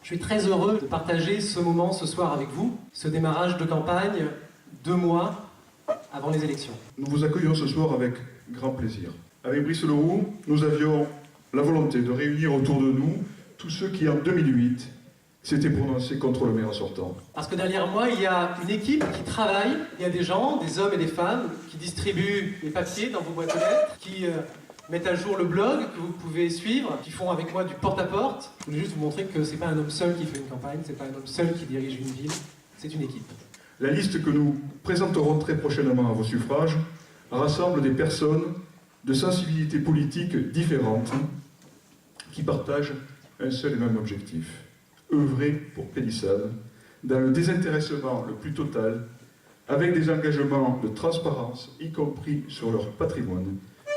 Je suis très heureux de partager ce moment ce soir avec vous, ce démarrage de campagne 2 mois avant les élections. Nous vous accueillons ce soir avec grand plaisir. Avec Brice Leroux, nous avions la volonté de réunir autour de nous tous ceux qui, en 2008, s'étaient prononcés contre le maire sortant. Parce que derrière moi, il y a une équipe qui travaille, il y a des gens, des hommes et des femmes, qui distribuent les papiers dans vos boîtes aux lettres, qui mettent à jour le blog que vous pouvez suivre, qui font avec moi du porte-à-porte. Je voulais juste vous montrer que c'est pas un homme seul qui fait une campagne, c'est pas un homme seul qui dirige une ville, c'est une équipe. La liste que nous présenterons très prochainement à vos suffrages rassemble des personnes de sensibilités politiques différentes qui partagent un seul et même objectif: œuvrer pour Pélissade dans le désintéressement le plus total, avec des engagements de transparence, y compris sur leur patrimoine.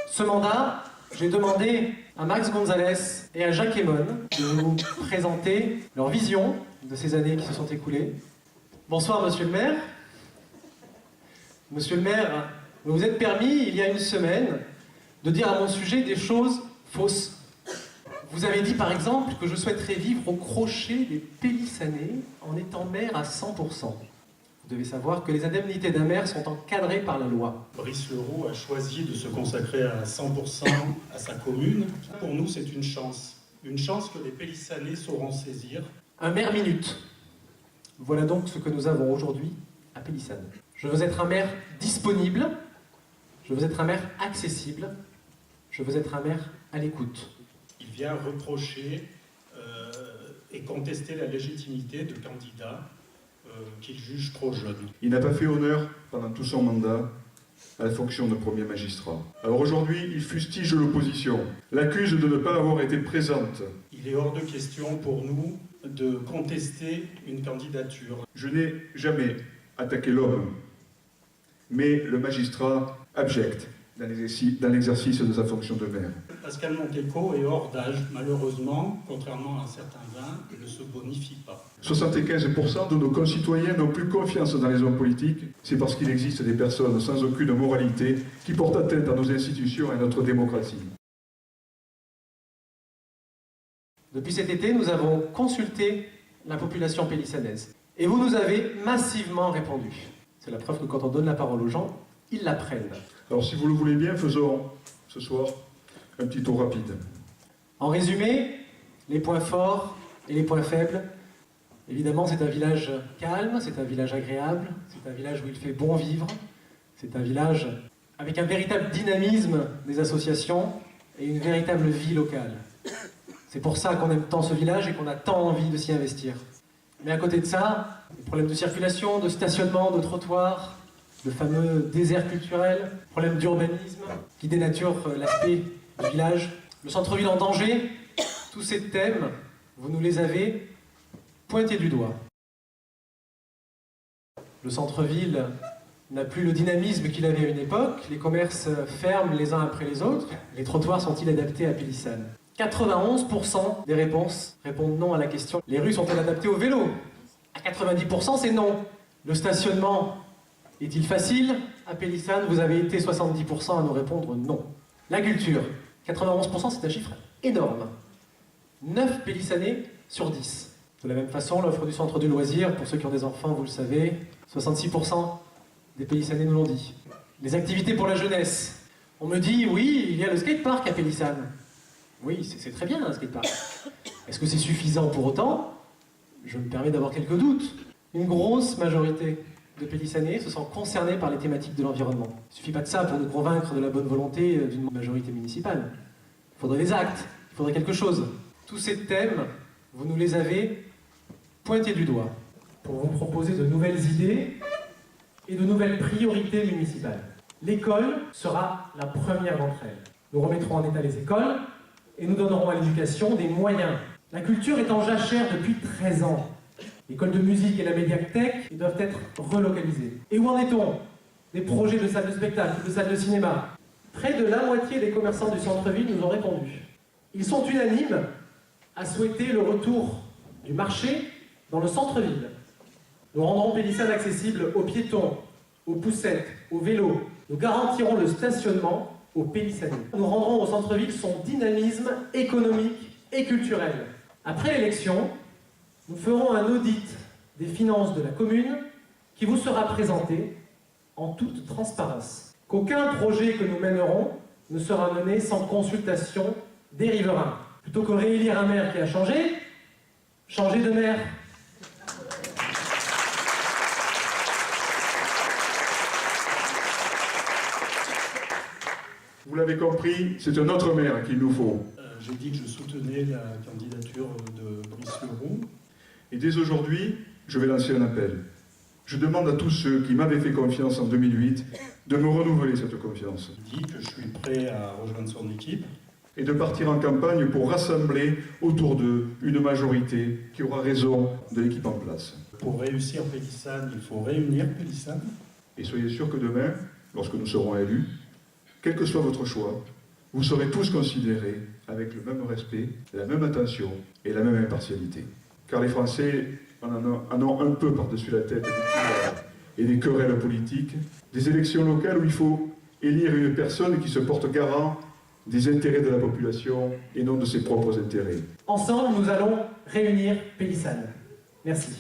Ce mandat, j'ai demandé à Max Gonzalez et à Jacques Hémon de vous présenter leur vision de ces années qui se sont écoulées. Bonsoir, monsieur le maire. Monsieur le maire, vous vous êtes permis, il y a une semaine, de dire à mon sujet des choses fausses. Vous avez dit, par exemple, que je souhaiterais vivre au crochet des Pélissanais en étant maire à 100%. Vous devez savoir que les indemnités d'un maire sont encadrées par la loi. Brice Leroux a choisi de se consacrer à 100% à sa commune. Pour nous, c'est une chance que les Pélissanais sauront saisir. Un maire minute. Voilà donc ce que nous avons aujourd'hui à Pélissade. Je veux être un maire disponible, je veux être un maire accessible, je veux être un maire à l'écoute. Il vient reprocher et contester la légitimité de candidats qu'il juge trop jeunes. Il n'a pas fait honneur, pendant tout son mandat, à la fonction de premier magistrat. Alors aujourd'hui, il fustige l'opposition, l'accuse de ne pas avoir été présente. Il est hors de question pour nous de contester une candidature. Je n'ai jamais attaqué l'homme, mais le magistrat abject dans l'exercice de sa fonction de maire. Pascal Monteco est hors d'âge, malheureusement, contrairement à certains vins, il ne se bonifie pas. 75% de nos concitoyens n'ont plus confiance dans les hommes politiques. C'est parce qu'il existe des personnes sans aucune moralité qui portent atteinte à nos institutions et à notre démocratie. Depuis cet été, nous avons consulté la population pélissanaise. Et vous nous avez massivement répondu. C'est la preuve que quand on donne la parole aux gens, ils la prennent. Alors si vous le voulez bien, faisons ce soir un petit tour rapide. En résumé, les points forts et les points faibles. Évidemment, c'est un village calme, c'est un village agréable, c'est un village où il fait bon vivre, c'est un village avec un véritable dynamisme des associations et une véritable vie locale. C'est pour ça qu'on aime tant ce village et qu'on a tant envie de s'y investir. Mais à côté de ça, les problèmes de circulation, de stationnement, de trottoirs, le fameux désert culturel, problème d'urbanisme qui dénature l'aspect du village, le centre-ville en danger, tous ces thèmes, vous nous les avez pointés du doigt. Le centre-ville n'a plus le dynamisme qu'il avait à une époque, les commerces ferment les uns après les autres, les trottoirs sont-ils adaptés à Pélissade ? 91% des réponses répondent non à la question. Les rues sont-elles adaptées au vélo ? À 90%, c'est non. Le stationnement est-il facile ? À Pélissade, vous avez été 70% à nous répondre non. La culture, 91%, c'est un chiffre énorme. 9 Pélissanais sur 10. De la même façon, l'offre du centre du loisir, pour ceux qui ont des enfants, vous le savez, 66% des Pélissanais nous l'ont dit. Les activités pour la jeunesse. On me dit, oui, il y a le skatepark à Pélissade. Oui, c'est très bien un skatepark. Est-ce que c'est suffisant pour autant ? Je me permets d'avoir quelques doutes. Une grosse majorité de Pélissanais se sont concernés par les thématiques de l'environnement. Il ne suffit pas de ça pour nous convaincre de la bonne volonté d'une majorité municipale. Il faudrait des actes, il faudrait quelque chose. Tous ces thèmes, vous nous les avez pointés du doigt pour vous proposer de nouvelles idées et de nouvelles priorités municipales. L'école sera la première d'entre elles. Nous remettrons en état les écoles et nous donnerons à l'éducation des moyens. La culture est en jachère depuis 13 ans. L'école de musique et la médiathèque doivent être relocalisées. Et où en est-on des projets de salles de spectacle, de salles de cinéma? Près de la moitié des commerçants du centre-ville nous ont répondu. Ils sont unanimes à souhaiter le retour du marché dans le centre-ville. Nous rendrons Pélissade accessible aux piétons, aux poussettes, aux vélos. Nous garantirons le stationnement aux Pélissanais. Nous rendrons au centre-ville son dynamisme économique et culturel. Après l'élection, nous ferons un audit des finances de la commune qui vous sera présenté en toute transparence. Qu'aucun projet que nous mènerons ne sera mené sans consultation des riverains. Plutôt que réélire un maire qui a changé, changer de maire. Vous l'avez compris, c'est un autre maire qu'il nous faut. J'ai dit que je soutenais la candidature de Brice Leroux. Et dès aujourd'hui, je vais lancer un appel. Je demande à tous ceux qui m'avaient fait confiance en 2008 de me renouveler cette confiance. Je dis que je suis prêt à rejoindre son équipe. Et de partir en campagne pour rassembler autour d'eux une majorité qui aura raison de l'équipe en place. Pour réussir Pélissane, il faut réunir Pélissane. Et soyez sûrs que demain, lorsque nous serons élus, quel que soit votre choix, vous serez tous considérés avec le même respect, la même attention et la même impartialité. Car les Français en ont un peu par-dessus la tête des pouvoirs et des querelles politiques, des élections locales où il faut élire une personne qui se porte garant des intérêts de la population et non de ses propres intérêts. Ensemble, nous allons réunir Pélissane. Merci.